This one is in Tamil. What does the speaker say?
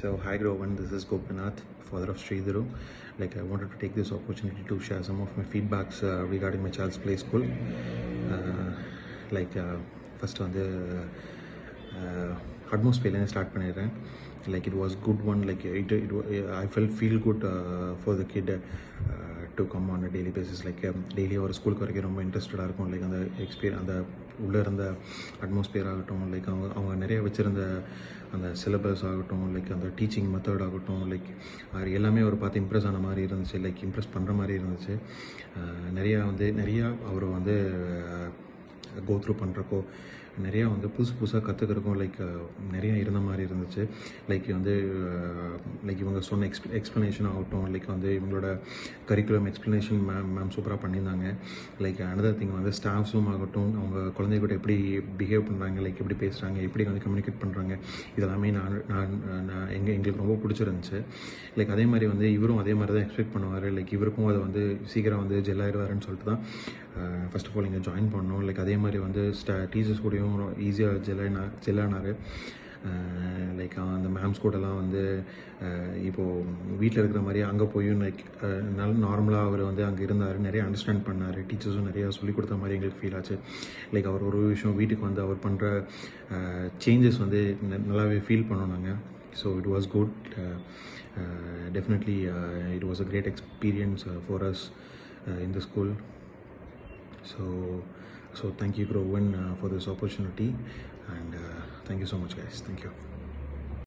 So hi Grovan, this is Gopinath, father of Sridharu. I wanted to take this opportunity to share some of my feedbacks regarding my child's play school. First on the atmosphere start பண்ணிடுறேன். It was good one. I feel good for the kid to come on a daily basis. Daily or school வரைக்கும் ரொம்ப இன்ட்ரெஸ்டடாக இருக்கும். அந்த எக்ஸ்பீரியன் அந்த உள்ளே இருந்த அட்மாஸ்பியர் ஆகட்டும், அவங்க நிறைய வச்சுருந்த அந்த சிலபஸ் ஆகட்டும், அந்த டீச்சிங் மெத்தட் ஆகட்டும், அது எல்லாமே அவர் பார்த்து இம்ப்ரெஸ் ஆன மாதிரி இருந்துச்சு. இம்ப்ரெஸ் பண்ணுற மாதிரி இருந்துச்சு. நிறையா அவர் கோ த்ரூ பண்ணுறப்போ நிறையா புதுசாக கற்றுக்கிறக்கும் நிறையா இருந்த மாதிரி இருந்துச்சு. இவங்க சொன்ன எக்ஸ்ப்ளனேஷன் ஆகட்டும், இவங்களோட கரிக்குலம் எக்ஸ்ப்ளனேஷன் மேம் சூப்பராக பண்ணியிருந்தாங்க. அனதர் திங் ஸ்டாஃப்ஸும் ஆகட்டும், அவங்க குழந்தைகிட்ட எப்படி பிஹேவ் பண்ணுறாங்க, எப்படி பேசுகிறாங்க, எப்படி கம்யூனிகேட் பண்ணுறாங்க, இதெல்லாமே எங்களுக்கு ரொம்ப பிடிச்சிருந்துச்சு. அதே மாதிரி இவரும் அதே மாதிரி தான் எக்ஸ்பெக்ட் பண்ணுவார். இவருக்கும் அதை சீக்கிரம் ஜெல்லாயிடுவாருன்னு சொல்லிட்டு தான் ஃபர்ஸ்ட் ஆஃப் ஆல் இங்கே ஜாயின் பண்ணோம். அதே மாதிரி டீச்சர்ஸ் கூடயும் ஈஸியாக ஜெல்லானார். அந்த மேம்ஸ் கூடலாம் இப்போது வீட்டில் இருக்கிற மாதிரி அங்கே போயும் நார்மலாக அவர் அங்கே இருந்தார். நிறைய அண்டர்ஸ்டாண்ட் பண்ணார். டீச்சர்ஸும் நிறையா சொல்லிக் கொடுத்த மாதிரி எங்களுக்கு ஃபீல் ஆச்சு. அவர் ஒரு விஷயம் வீட்டுக்கு அவர் பண்ணுற சேஞ்சஸ் நல்லாவே ஃபீல் பண்ணோம் நாங்கள். So it was good. Definitely it was a great experience for us in the school. So thank you Grovan for this opportunity, and thank you so much guys. Thank you.